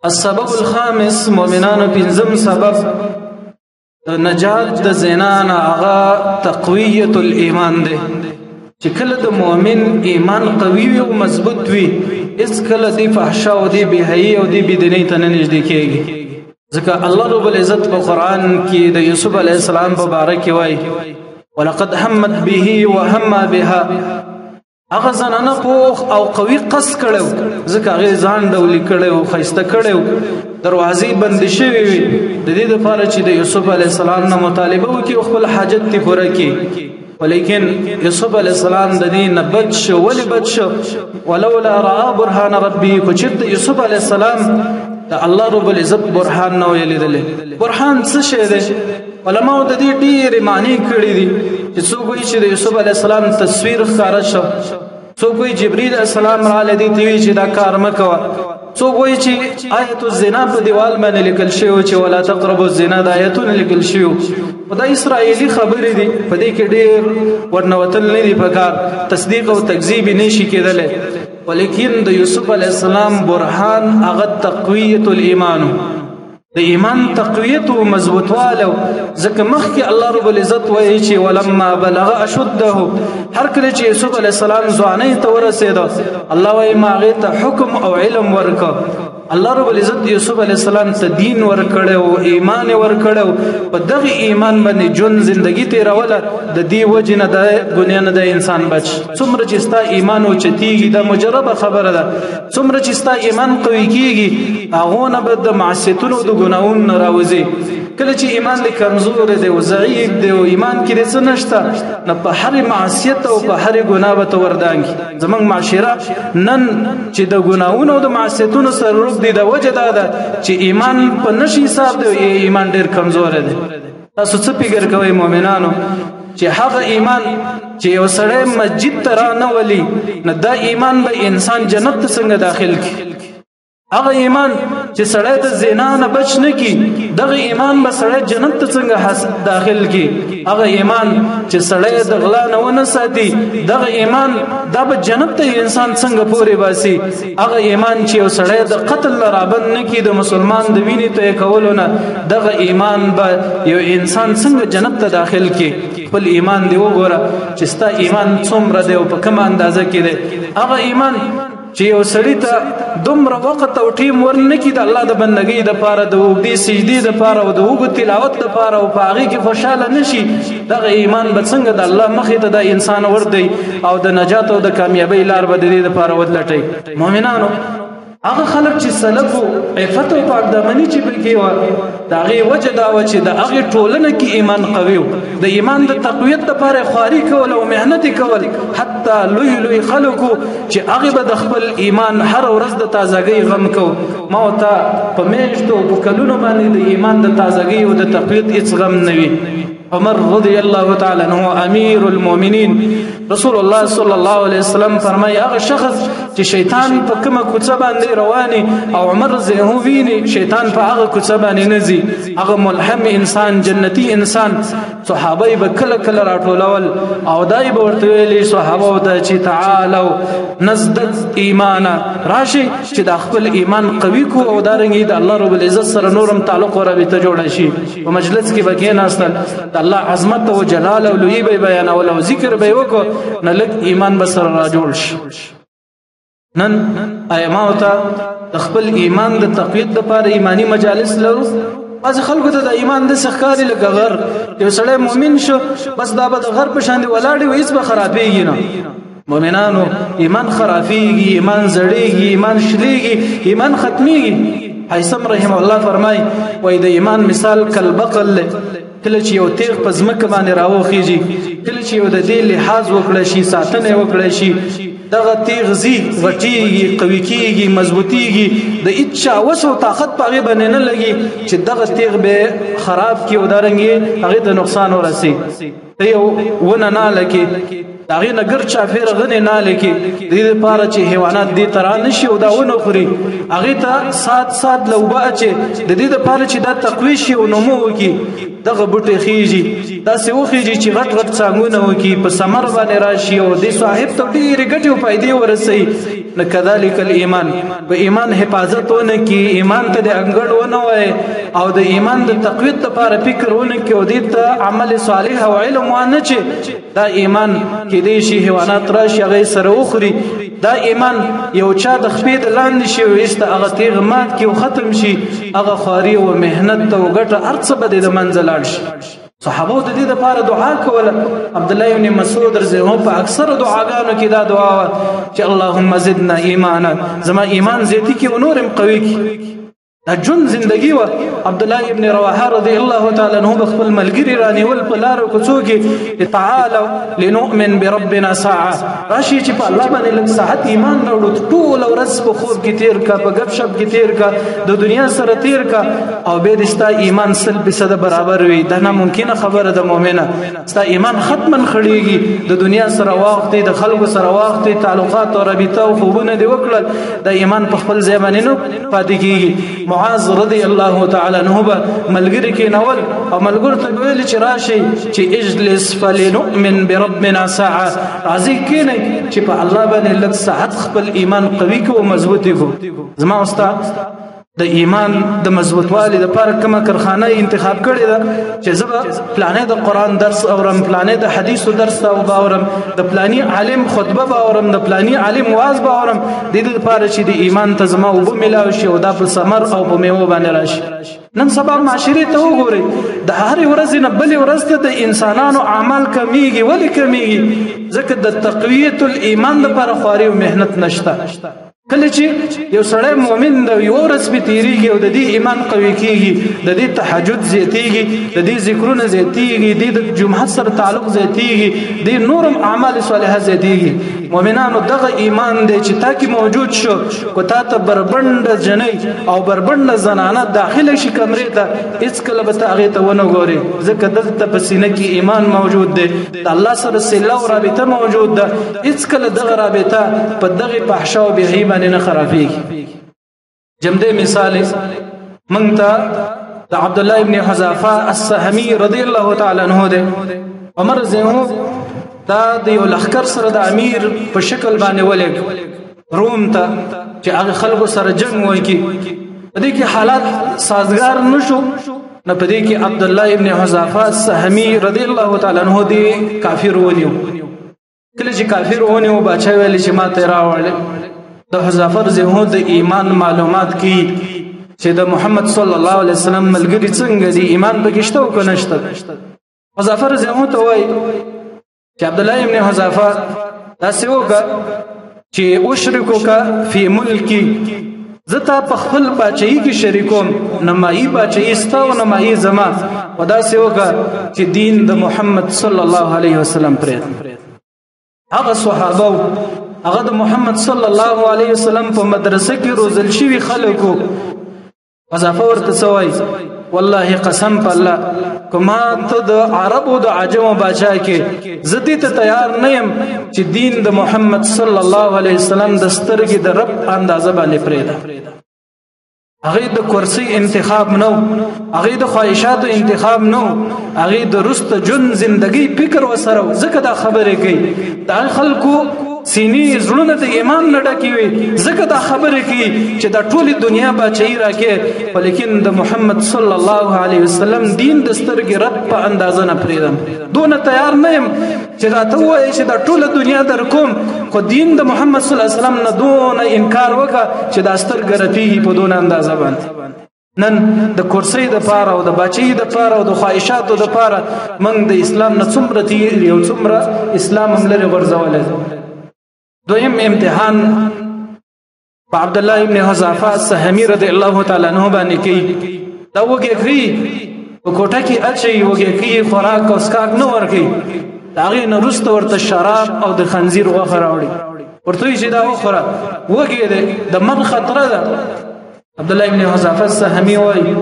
السبب الخامس مؤمنانو پنځم سبب د نجات د زنا نه هغه تقویت الایمان دی چې کله د مؤمن ایمان قوي وي او مضبوط وي اس کله دی فحشا او دی بهایي او دی بدنی ته نه نږدې کېږي ځکه الله رب العزت په قرآن کې د یوسف علیه السلام په باره کې وایي ولقد همت به وهم بها هغه زنانه پوخ او قوي قص کړو ځکه هغه ځان ډولي کړو خیسته کړو دروازې بند شوې وي د دې لپاره چې د یوسف علی السلام نه مطالبه وکړي او خپل حاجت تی پوره کړي ولیکن یوسف علی السلام د دې نه بچ شو ولې بچ شو ولولا را برهان ربي کو چې یوسف علی السلام د الله رب العزت برهان نو لیدل برهان څه شی دی علماء د دې ډېرې معنی کړې دي چې څوک وایي چې د یوسف علی السلام تصویر ښکاره شو څوک وایي جبرئیل علیه السلام راغلی دی ته وایي چې دا کار مه کوه څوک وایي چې آیت الزنا په دیوال باندې لیکل شوی چې ولا تقربوا الزنا د آیتونه لیکل شوي خو دا اسرائیلي خبرې دي په دې کې ډېر ورنوتل نه دي پکار تصدیق او تکذیب نه شي کېدلی ولیکن د یوسف علیه السلام برهان هغه تقویت الایمان د ایمان تقویت او مضبوطواله ځکه مخکې الله رب العزت وایي چې ولما بلغ اشده هر کله چې یوسف علیه السلام ځوانۍ ته ورسېده الله وایي ما هغې ته حکم او علم ورکړه الله رب العزت یوسف علیه السلام ته دین ورکړی ایمان ورکړی په دغه ایمان باندې ژوند زندگی تېروله د دې وجې نه د ګناه نه د انسان بچ څومره چې ستا ایمان اوچتېږي دا مجربه خبره ده څومره چې ستا ایمان قوي کېږي هغونه به د معصیتونو د ګناهونو نه راوځي کله چې ایمان دې کمزور دی او ضعیف دی او ایمان کې دې څه نشته نه په هرې معصیت او په هرې ګناه به ته وردانګي زموږ معاشره نن چې د ګناهونو او د معصیتونو سره روږ دی د وجه دا ده چې ایمان په نشي حساب دی ایمان ډېر کمزور دی تاسو څه فکر کوئ مؤمنانو چې هغه ایمان چې یو سړی مسجد ته رانولي نه دا ایمان به انسان جنت ته څنګه داخل کړي هغه ایمان چې سړی د زنا نه بچ نه کی دغه ایمان به سړی جنت ته څنګه داخل کی هغه ایمان چې سړی د غلا نه ونه ساتي دغه ایمان دا به جنت ته انسان څنګه پورې باسي هغه ایمان چې یو سړی د قتل رابند نه کی د مسلمان د وینې ته کولو نه دغه ایمان به یو انسان څنګه جنت ته داخل کی خپل ایمان دی وګوره چې ستا ایمان څومره دی او په کومه اندازه کې دی هغه ایمان چې یو سړی ته دومره وخت او ټیم ورنکړي د الله د بندګۍ دپاره د اوږدې سجدې دپاره او د اوږد تلاوت دپاره او په هغې کې خوشحاله نه شي دغه ایمان به څنګه د الله مخې ته د انسان وردی او د نجات او د کامیابۍ لار به د دې دپاره ولټئ مؤمنانو هغه خلک چې سلف او عفت او پاکدامني چې پکې وه د هغې وجه دا وه چې د هغې ټولنه کې ایمان قوي و د ایمان د تقویت دپاره خواري کول او محنت کول حتی لوی لوی خلکو چې هغې به د خپل ایمان هر ورځ د تازګۍ غم کو ما ورته په میاشتو او په کلونو باندې د ایمان د تازګۍ او د تقویت هېڅ غم نه وي عمر رضی الله تعالی عنه امیر المؤمنین رسول الله صلی الله علیه وسلم فرمایي هغه شخص چې شیطان په کومه کوڅه باندې رواني او عمر رضی الله ویني شیطان په هغه کوڅه باندې نه ځي هغه ملهم انسان جنتی انسان صحابه به کله کله راټولول او دای به ورته ویلي صحابه ته چې تعالوا نزدد ایمانا راشي چې د خپل ایمان قوي کو او دارنګي د الله رب العزت سره نورم تعلق او رابطه جوړ شي په مجلس کې به کېناستل الله عظمت او جلال او لوی به بیانول او ذکر به وکړو نه لږ ایمان به سره را جوړ شي نن ایما او ته د خپل ایمان د تقویت دپاره ایمانی مجالس لرو بعضې خلکو ته د ایمان داسې ښکاري لکه غر یو سړی مؤمن شو بس دا به د غر په شان ولاړ وي هېڅ به خرابېږي نه مؤمنانو ایمان خرابېږي ایمان زړېږي ایمان شلېږي ایمان ختمېږي حیثم رحمه الله فرمایي وایي د ایمان مثال کالبقل کله چې یو تیغ په ځمکه باندې راوخیږي کله چې یو د دې لحاظ وکړی شي ساتنه یې وکړی شي دغه تیغ ځي غټېږي قوي کېږي مضبوطېږي د هېچا وس او طاقت په هغې باندې نه لګي چې دغه تیغ به خراب کړي او دارنګې هغې ته نقصان ورسي ته یو ونه ناله کې د هغې نه ګرد چاپېره غنې نالې کې د دې دپاره چې حیوانات دې ته را نه شي او دا ونه خوري هغې ته سات له اوبه اچې د دې دپاره چې دا تقوي شي او نمو وکړي دغه بوټی خیږي داسې وخیږي چې غټ غټ څانګونه وکړي په ثمر باندې راشي او دې صاحب ته ډېرې ګټې او فایدې ورسوي نو کذالک الایمان په ایمان حفاظت ونه کی ایمان ته د انګړ ونه وای او د ایمان د تقویت لپاره فکر ونه کی او د عمل صالح او علم ونه چې دا ایمان کې دې شي حیوانات راشي هغه سره وخوري دا ایمان یو چا د خپې د لاندې شي وایسته هغه تیغ مات کی او ختم شي هغه خواري او مهنت او ګټه هر څه به د منځ لاړ شي صحابه د دې لپاره دعا کوله عبد الله ابن مسعود رضی الله عنه په اکثر دعاګانو کې دا دعا چې اللهم زدنا ایمانا زما ایمان زیاتی کې او نورم قوي کی دا جون زندگی و عبد الله ابن رواحه رضی الله تعالی عنہ بخپل ملګری رانی ول په لار کوڅو کې تعالوا لنؤمن بربنا ساعه راشي چې په الله باندې لږ ساعت ایمان راوړو ټول ورځ په خوب کې تیر کا په غب شپ کې تیر کا د دنیا سره تیر کا او به دستا ایمان 100% برابر وي دا ناممکنه خبره د مؤمنه ستا ایمان ختما خړېږي د دنیا سره وخت د خلکو سره وخت تعلقات او رابطه او خوبونه دی وکړل د ایمان په خپل ځای باندې نو پاتې کیږي معاذ رضی الله تعالی عنہ ملګری کې نول او ملګر ته ویل چې راشي چې اجلس فلنؤمن بربنا ساعه راځي کینه چې په الله باندې لږ ساعت خپل ایمان قوي کو او مضبوط کو زما استاد د ایمان د مضبوطوالي لپاره کومه کارخانه انتخاب کړې ده چې زه پلانې د قران درس اورم پلانې د حدیثو درس او باورم د پلاني عالم خطبه باورم د پلاني عالم واعظ باورم د دې لپاره چې د ایمان ته زما وب ملاوي شي او د ثمر او په میوه باندې راشي نن سبا معاشري ته وګورئ د هر ورځ نه بل ورځ ته د انسانانو اعمال کمیږي ولې کمیږي ځکه د تقویت الایمان لپاره خواري او مهنت نشته کله چې یو سړی مؤمن د یو ورځ په تیریږي او د دې ایمان قوي کیږي د دې تهجد زیاتیږي د دې ذکرونه زیاتیږي د جمعه سره تعلق زیاتیږي د نورم اعمال صالحه زیاتیږي مؤمنانو دغه ایمان دی چې تا کې موجود شو کو تا ته بربند جنې او بربند زنانه داخله شي کمرې ته هیڅ کله به هغه ته ونه ګوري ځکه دلته په سینه کې ایمان موجود دی د الله سره صله او رابطه موجود ده هیڅ کله دغه رابطه په دغه فحشا او بهیمه نه خرابېږي جمده مثال مونږ ته د عبد الله ابن حذافه السهمي رضی الله تعالی عنہ ده عمر زمو دا د یو لخر سره د امیر په شکل باندې ولګ روم ته چې هغه خلکو سره جنگ وکړي په دې کې حالات سازگار نشو نه په دې کې عبد الله ابن حذافه السهمي رضی الله تعالی عنہ دی کافر ونیو کله چې کافر ونیو بچا ویل چې ما ته راوړل د حذافه رضی الله د ایمان معلومات کی چې د محمد صلی الله علیه وسلم ملګری څنګه دی ایمان بګشته او کنهشته حذافه رضی الله ته وای چې عبد الله ابن حذافه تاسو وګه چې اشرکوکا فی ملکی زتا په خپل بچی کې شریکوم نمایي بچی استاو نمایي زما ودا سیوګه چې دین د محمد صلی الله علیه وسلم پرې هغه صحابه هغه د محمد صلی الله علیه وسلم په مدرسه کې روزل شوی خلکو حذافه ورته سوای والله قسم په الله کما ته د عربو د عجمو بچا کې زدي ته تیار نه يم چې دین د محمد صلی الله علیه وسلم د سترګې د رب اندازه باندې پرېدا هغه د کرسي انتخاب نو هغه د خواهشاتو انتخاب نو هغه د رست جن زندگی فکر وسره زکه دا خبره کوي د خلکو سینې زړونه د ایمان نه ډکې وي ځکه دا خبره کوي چې دا ټولې دنیا بچی راکې ولیکن د محمد صلی الله علیه وسلم دین د سترګې رب په اندازه نه پرېږدم دونه تیار نه یم چې راته ووایي چې دا ټوله دنیا در کوم خو دین د محمد صلی الله علیه وسلم نه دونه انکار وکړه چې دا سترګه رپېږي په دونه اندازه باندې نن د کرسۍ د پاره او د بچی د پاره او د خواهشاتو د پاره موږ د اسلام نه څومره تیر یو څومره اسلام هم لرې غورځولی دویم امتحان په عبد الله ابن حذافه السهمي رضی الله تعالی عنہ باندې کوي دا وګي کوي په کوټه کې اچي وګي کوي خوراک او اسکاک نه ورکي دا غي نه رست ورته شراب او د خنزیر غوښه راوړي ورته چې دا وخوره وګي د من خطر ده عبد الله ابن حذافه السهمي وایي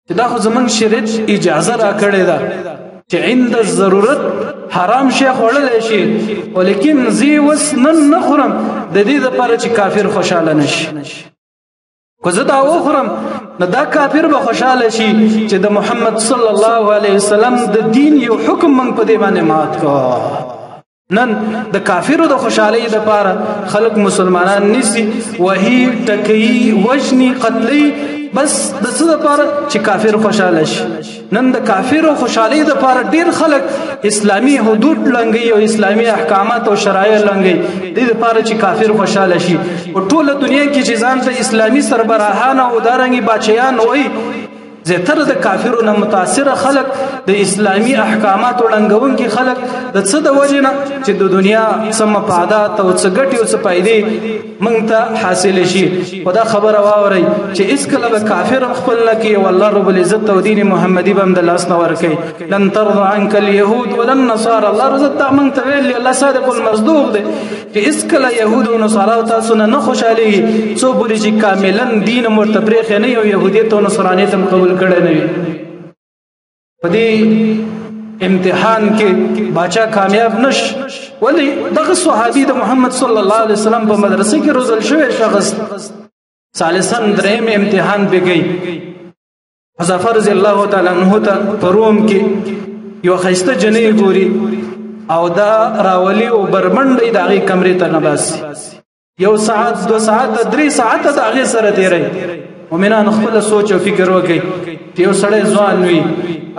چې دا خو زمونږ شریعت اجازه را کړې ده چې عند الضرورت حرام شي خوړل شي ولیکن زی وس نن نه خورم د دې لپاره چې کافر خوشاله نشي کو زه دا وخورم نو دا کافر به خوشاله شي چې د محمد صلی الله علیه وسلم د دین یو حکم من په دې باندې مات کو نن د کافرو د خوشحالۍ لپاره خلک مسلمانان نیسي وهي ټکي وجني قتلي بس د څه لپاره چې کافر خوشاله شي. نن د کافرو خوشحالۍ لپاره ډیر خلک اسلامي حدود لنګي او اسلامي احکامات او شرایع لنګي د دې لپاره چې کافر خوشاله شي. او ټول دنیا کې چې ځان ته اسلامي سربراهان او دارنګي بادشاہان وایي زیاتره د کافرو نه متاثر خلک د اسلامي احکامات وړاندون کې خلک د څه د وجه نه چې د دنیا سم مفادات او څه ګټي او څه فائدې موږ ته حاصل شي. خدا خبره واوري چې اس کله به کافر خپل لکه والله رب العزت او دین محمدي بم د لاس نه ورکي لن ترضى عنك اليهود ولا النصارى. الله رزق ته موږ ته ویل الله صادق المصدوق دی چې اس کله يهود او نصارا تاسو نه خوشالي څو بوري چې کاملا دین مرتبرخ نه یو يهودیت او نصرانیت هم قبول کړي نه وي. په دې امتحان کې باچا کامیاب نش ولی دغه صحابي د محمد صلی الله علیه وسلم په مدرسې کې روزل شوی شخص ثالثاً دریم امتحان بګي. حذیفه رضی الله تعالی عنہ ته په روم کې یو خسته جنې ګوري او دا راولي او برمنډي دغه کمرې ته نباسي. یو ساعت 2 ساعت 3 ساعت دغه سره تیري. مومنان خپل سوچ او فکر وکړي چې یو سړی ځوان وي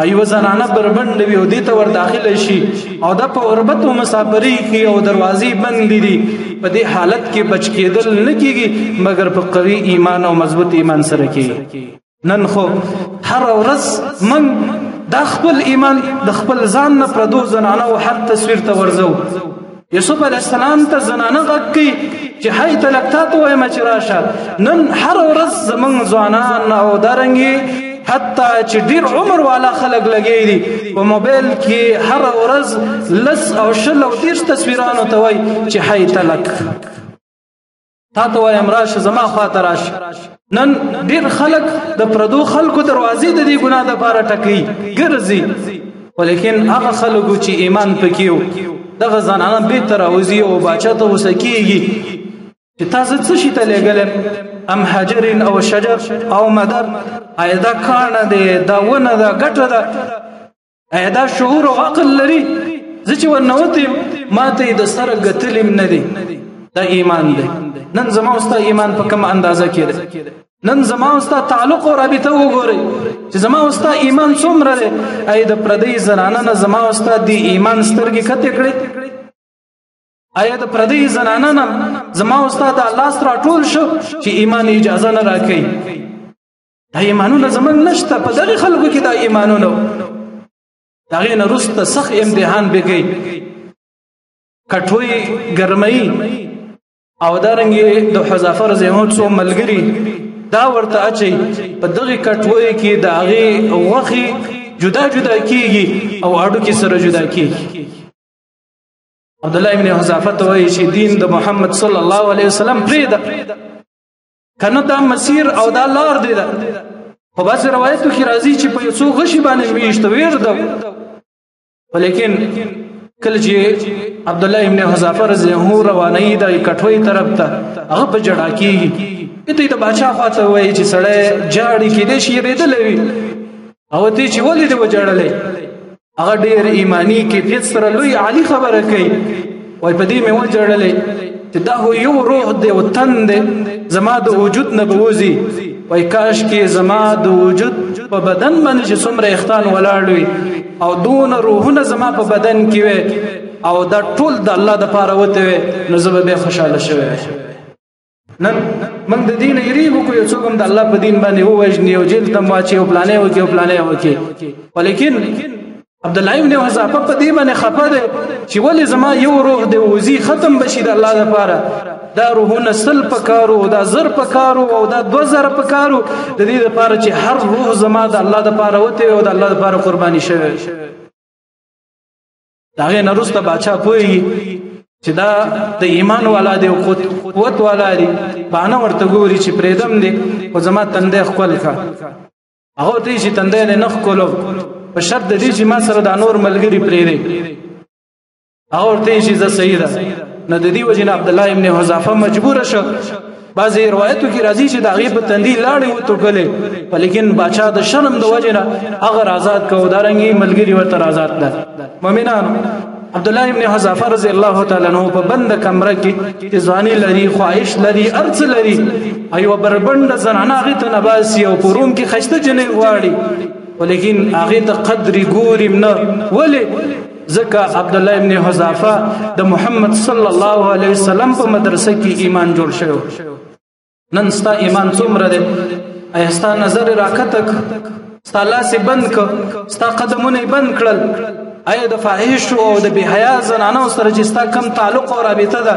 ایو زنانه بربند وي او دې ته ور داخله شي او د په اوربت او مسافري کې او دروازې بند دي. په دې حالت کې بچ کېدل نه کیږي مګر په قوي ایمان او مضبوط ایمان سره کیږي. نن خو هر ورځ من د خپل ایمان د خپل ځان نه پردو زنانه او هر تصویر ته ورځو. یوسف علیه السلام ته زنانه غږ کوي چې هاي تلکتات وایم چې راشه. نن هر ورځ زمونږ ځوانان او دارنګي حتی چې ډیر عمر والا خلک لګي دي په موبایل کې هر ورځ لس او شل او 30 تصویرانو ته وای چې هاي تلک تا ته وایم راشه زما خاطر راشه. نن ډیر خلک د پردو خلکو دروازې د دې ګناه د پاره ټکی ګرځي ولیکن هغه خلکو چې ایمان پکيو دغه زنانه به تر اوزي او باچا ته وسکیږي چې تاسو څه شي ته لګل ام حجر او شجر او مدر ایدا کانه ده دا ونه ده ګټه ده ایدا شعور او عقل لري چې ورنوتم ماته د سره غتلم نه دي. دا ایمان ده. نن زما واست ایمان په کوم اندازه کې ده. نن زما واست تعلق او رابطه وګورئ چې زما واست ایمان څومره ده. اې د پردي زنانه نه زما واست دی ایمان سترګې کته کړې. آیا د پردي زنانه نه زما استاد الله ستر ټول شو چې ایمان اجازه نه راکړي. دا ایمانونه زمون نشته په دغه خلکو کې دا ایمانونه دغه نه رسته سخت امتحان بګي کټوي ګرمۍ او دارنګي د حذیفه رضی الله عنه ملګری دا ورته اچي په دغه کټوي کې دغه وخی جدا جدا کیږي او اډو کې سره جدا کیږي. عبد الله ابن حذیفه ته وایي چې دین د محمد صلی الله علیه وسلم پریدا کنه دا مسیر او دا لار دی. په بعض روایتو کې راځي چې په یو غشي باندې میشته ویر ده ولیکن کله چې عبد الله ابن حذیفه رضی الله عنه رواني د کټوي طرف ته هغه په جړا کېږي. دې د بادشاہ خواته وایي چې سړی جاړي کې دې شي ریدلوي او ته چې ولې دې وجړلې هغه ډېر ایمانی کیفیت سره لوی عالی خبره کوي وای په دې مې وجړلې چې دا هو یو روح دی او تن دی زما د وجود نه بوزي وای کاش کې زما د وجود په بدن باندې چې څومره اختان ولاړ وي او دون روحونه زما په بدن کې وي او دا ټول د الله د پاره وته وي نو زه به خوشاله شوم. نن موږ د دین یریږو کو یو څوک د الله په دین باندې ووجنی او جیل تم واچي او پلانې وکي او پلانې وکي ولیکن عبد الله ابن حذیفه په دې باندې خفه ده چې ولې زما یو روح دی وزي ختم بشي د الله لپاره دا روحونه سل پکارو دا زر پکارو او دا 2000 پکارو د دې لپاره چې هر روح زما د الله لپاره وته او د الله لپاره قرباني شوی. دا غي نرسته بادشاہ کوي چې دا د ایمان والا دی او قوت والا دی باندې ورته ګوري چې پریدم دی او زما تندې خپل کا هغه ته چې تندې نه خپلو په شرط د دې چې ما سره د نور ملګری پرې دی هغه ورته چې زه صحیح ده نه د دې وجنه عبد الله ابن حذیفه مجبور شو. بعضی روایتو کې راځي چې د هغه په تندې لاړې وټکلې ولیکن بادشاہ د شرم د وجنه هغه آزاد کو دارنګي ملګری ورته آزاد ده. مؤمنانو عبدالله ابن حذافه رضی الله تعالی عنہ په بند کمره کې ځواني لري، خواهش لري، ارڅ لري، ایو بربند زنانه هغه ته نباسي او پروم کې خشته جنې غواړي، ولیکن هغه ته قدر ګوري نه. ولې؟ ځکه عبدالله ابن حذافه د محمد صلی الله علیه وسلم په مدرسه کې ایمان جوړ شوی. نن ستا ایمان څومره دی؟ ایا ستا نظر راکته، ستا لاس بند ک، ستا قدمونه بند کړل؟ ایا د فاحش او د بهحیا زنانو سره چې ستا کم تعلق او رابطه ده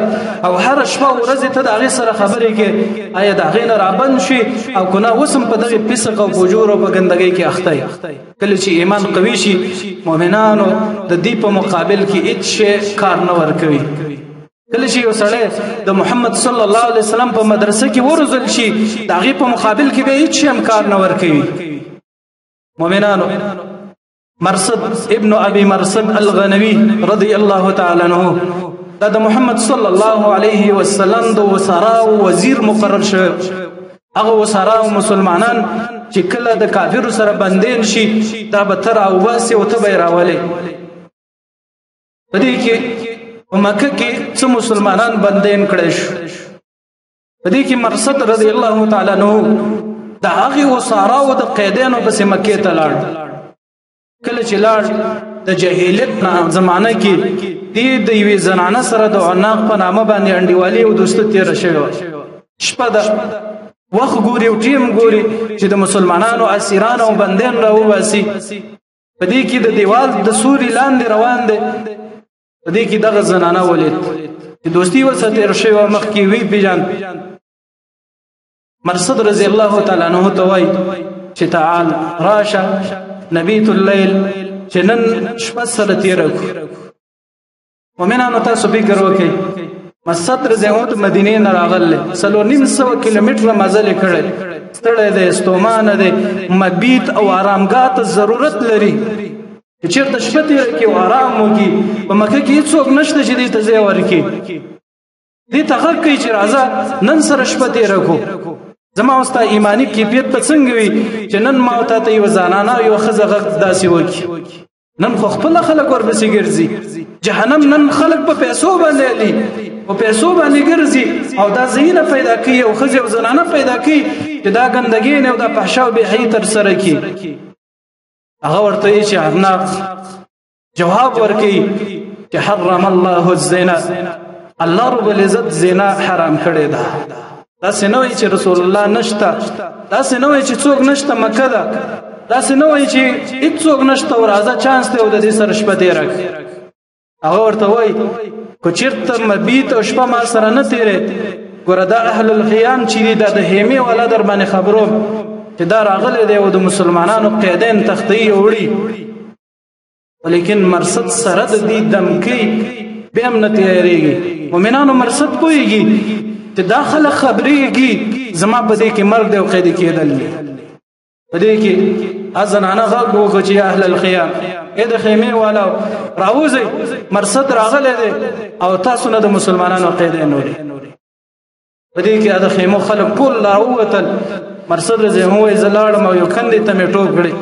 او هر شپه او ورځ ته د هغې سره خبرې کې، ایا د هغې نه رابند شي او که نه اوس هم په دغې فسق او فجور او په ګندګۍ کې اخته یې؟ کله چې ایمان قوي شي مؤمنانو د دې په مقابل کې هېڅ شی کار نه ورکوي. کله چې یو سړی د محمد صلی الله علیه وسلم په مدرسه کې وروزل شي د هغې په مقابل کې به هېڅ شی هم کار نه ورکوي. مؤمنانو، مرصد ابن ابي مرصد الغنوي رضی الله تعالی عنہ دا د محمد صلی الله علیه وسلم د وزراء وزیر مقرر شوی. هغه وزراء مسلمانان چې کله د کافرو سره بندین شي دا به تر او باسي او ته به یې راولي. په دې کې په مکه کې څه مسلمانان بندین کړی شو. په دې کې مرصد رضی الله تعالی عنہ د هغې وزراء د قیدیانو پسې مکې ته لاړ. کله چې لاړ د جاهلیت زمانه کې د یوې زنانه سره د عناق په نامه باندې انډیوالي او دوستي تېره شوې. شپه ده، وخت ګوري او ټیم ګوري چې د مسلمانانو اسیران او بندیان راوباسي. په دې کې د دیوال د سوري لاندې روان دی. په دې کې دغه زنانه ولید چې دوستي ورسره تېره شوې مخکې وی پېژاند. مرصد رضی الله تعالی عنہ ته وایي چې تعال راشه نبیت اللیل چې نن شپه سره تېره کړو. مؤمنانو تاسو فکر وکړئ، مرصد رضی الله عنه مدینې نه راغلی 450 کیلومتره مزل یې کړی، ستړی دی، ستومانه دی، مبیت او آرامګاه ته ضرورت لري چې چېرته شپه تېره کړي او آرام وکړي. په مکه کې هېڅوک نشته چې دې ته ځای ورکړي. دې ته غږ کوي چې راځه نن سره شپه تېره کړو. زما او ستا ایمانی کیفیت به څنګه وي چې نن ما او تا ته یوه زنانه یوه ښځه غږ داسې وکړي؟ نن خو خپله خلک ورپسې ګرځي. جهنم نن خلک په پیسو باندې علي، په پیسو باندې ګرځي او دا ځایونه پیدا کوي او ښځې او زنانه پیدا کوي چې دا ګندګۍ او دا فحشا او بېحیي ترسره کړي. هغه ورته وایي چې عناق جواب ورکوي چې حرم الله الزنا، الله رب العزت زنا حرام کړې ده. داسې نه وایي چې رسول الله نشته، داسې نه وایي چې څوک نشته مکه ده، داسې نه وایي چې هېڅوک نشته او راځه چانس دی او د دې سره شپه تېره کړي. هغه ورته وایي که چېرته مبیت او شپه ما سره نه تېرې، ګوره دا اهل الخیام چې دي دا د هیمې والا در باندې خبروم چې دا راغلی دی او د مسلمانانو قیدین تختهیې وړي. ولیکن مرصد سره د دې دمکۍ بیا هم نه تیارېږي. مؤمنانو مرصد پوهېږي چې دا خلک خبرېږي زما په دې کې مرګ دی او قیدي کېدل دي. په دې کې زنانه غږ وکړه چې یا اهل الخیام، ای د خیمې والاو راوځئ، مرصد راغلی دی او تاسو نه د مسلمانانو قیدین وړي. په دې کې د خیمو خلک ټول راووتل. مرصد رضی الله عنه زه لاړم او یو کندې ته مې ټوپ کړی،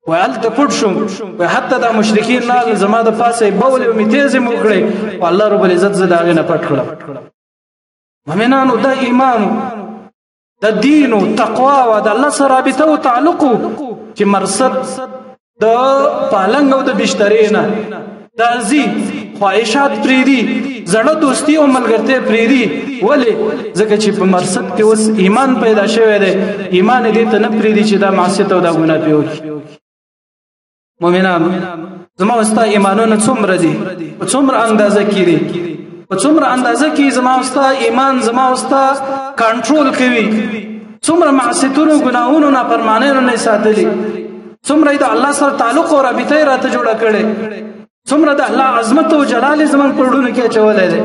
وایي هلته پټ شوم، وایي حتی دا مشرکین راغلل زما د پاسه یې بولې او مې تیزې مې وکړې او الله رب العزت زه د هغې نه پټ کړم. مؤمنانو دا ایمان د دین او تقوا او د الله سره رابطه او تعلق چې مرصد د پالنګ او د بشترې نه دا ځي، خواهشات پرېږدي، زړه دوستي او ملګرتیا پرېږدي. ولې؟ ځکه چې په مرصد کې اوس ایمان پیدا شوی دی، ایمان یې دې ته نه پرېږدي چې دا معصیت او دا ګناه پرې وکړي. مؤمنانو زما او ستا ایمانونه څومره دي؟ په څومره اندازه کې دي؟ په څومره اندازه کې زما او ستا ایمان زما او ستا کنټرول کوي؟ څومره معصیتونو ګناهونو نافرمانیو نه ساتلي؟ څومره د الله سره تعلق او رابطه یې راته جوړه کړې؟ څومره د الله عظمت او جلال یې زموږ په زړونو کې اچولی دی؟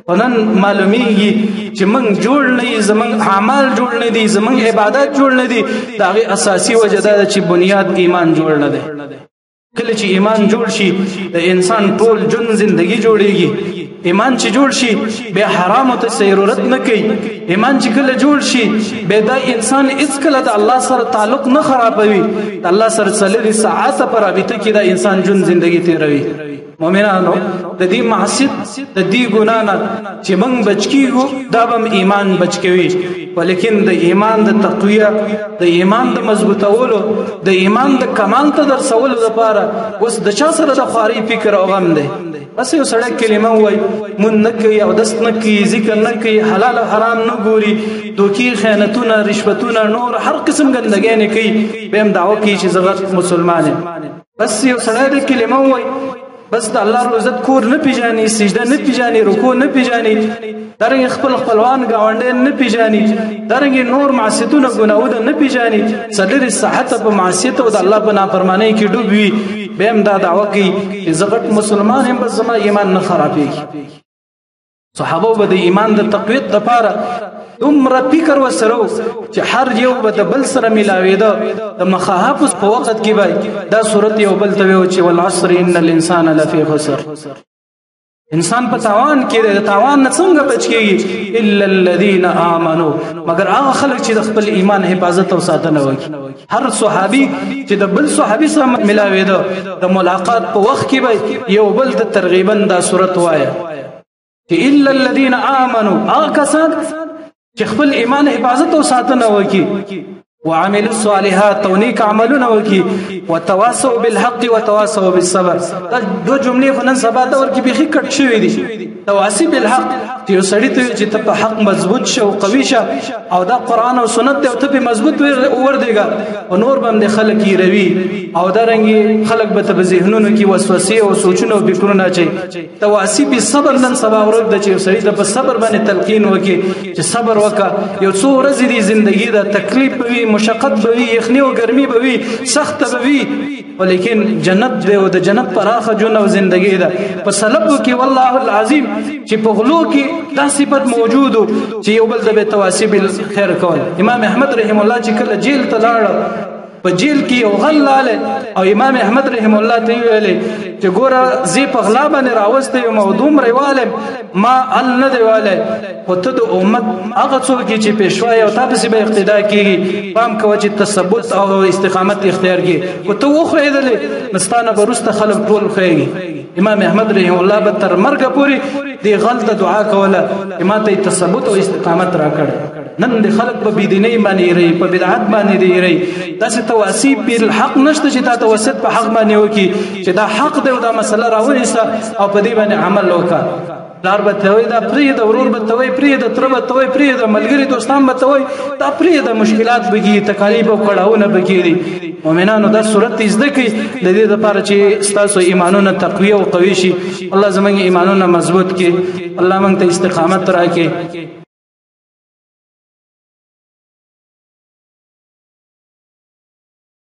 او نن معلومیږي چې موږ جوړ نه یو، زموږ اعمال جوړ نه دي، زموږ عبادت جوړ نه دي. د هغې اساسي وجه دا ده چې بنیاد ایمان جوړ نه دی. کله چې ایمان جوړ شي د انسان ټول ژوند زندگی جوړیږي. ایمان چې جوړ شي بیا حرامو ته ضرورت نه کوي، ایمان چې کله جوړ شي به دا انسان هیڅ کله د الله سره تعلق نه خرابوي الله سره څلوري ساعت پر رابطه کې دا انسان جون ژوندۍ تیروي مؤمنانو د دې معصیت د دې ګناه نه چې موږ بچ کیږو دا به ایمان بچ کوي ولیکن د ایمان د تقویه د ایمان د مضبوطولو د ایمان د کمال ته درسولو لپاره اوس د چا سره د خواري فکر او غم دی بس یو سړی کلمه وایي مونږ نه کوي او دست نه کوي ذکر نه کوي حلال او حرام نه ګوري دوکي خیانتونه رشوتونه نور هر قسم ګندګۍ نه کوي به هم دعوه کوي چې زه مسلمان یم بس یو سړی د کلمه وایي بس د الله رب عزت کور نه پیژاني سجده نه پیژاني رکوع نه پیژاني درنګ خپلوان گاونډیان نه پیژاني درنګ نور معصیتونه ګناونه نه پیژاني څلوري صحت په معصیت او د الله په نافرمانی کې ډوب وي به هم دا دعوه کوي چې زغټ مسلمان هم بس زما ایمان نه خرابېږي صحابه به د ایمان د تقویت لپاره دومره فکر وسره چې هر یو به د بل سره ملاوېده د مخاحفظ په وخت کې به دا صورت یو بل ته وي چې والعصر ان الانسان لفی خسر انسان په تاوان کې د تاوان نه څنګه بچ کېږي الا الذين امنوا مگر هغه خلک چې د خپل ایمان حفاظت او ساتنه وکړي هر صحابي چې د بل صحابي سره ملاوېده د ملاقات په وخت کې به یو بل د ترغیبا دا صورت وایي چې الا الذين امنوا هغه کسان چې خپل ایمان حفاظت او ساتنه وکړي وعملوا الصالحات تونیک عملونه وکړي وتواصوا بالحق وتواصوا بالصبر دا دو جملې خو نن سبا دور کې بيخي کټ شوې دي تواصي بالحق چې یو سړی ته چې ته په حق مضبوط شو او قوي شه او دا قران او سنت ته ته مضبوط وردېګا او نور باندې خلک یې روي او دا رنګي خلک به ته ذهنونو کې وسوسې او سوچونه او فکرونه چي تواصي بالصبر نن سبا ورځ د چې سړی ته په صبر باندې تلقین وکړي چې صبر وکړه یو څو ورځې دی ژوندۍ دا تکلیف وي مشقت به وي یخني او ګرمي به وي سخت به وي ولیکن جنت دی او د جنت پراخه جون او زندگی ده په سلب کې والله العظیم چې په غلو کې دا صفت موجود چې یو بل د تواصی بالخير کول امام احمد رحم الله چې کله جیل ته لاړ په جیل کې یو غل لاله او امام احمد رحم الله ته ویلې چې ګوره زی په غلا باندې راوسته یو موضوع ریواله ما ال نه دیواله او ته د امت هغه څوک چې پېښوي او تاسو به اقتدا کیږي پام کوي چې تثبت او استقامت اختیار کړي او ته وخو یې مستانه برسته خلک ټول خوږي امام احمد رحم الله به تر مرګ پوري دی غلطه دعا کوله امام ته تثبت او استقامت راکړ نن د خلک په بيدینۍ باندې ری په بدعت باندې دی ری داسې تواسي بالحق نشته چې تا توسط په حق باندې وکي چې دا حق دی او دا مسله راوړي او په دې باندې عمل وکړه دار به ته وي دا پرې د ورور به ته وي پرې د تر به ته وي پرې د ملګری دوستان به ته وي دا پرې د مشکلات بږي تکالیف او کړهونه بږي مؤمنانو دا صورت زده کی د دې لپاره چې تاسو ایمانونه تقویه او قوي شي الله زموږ ایمانونه مضبوط کړي الله موږ ته استقامت راکړي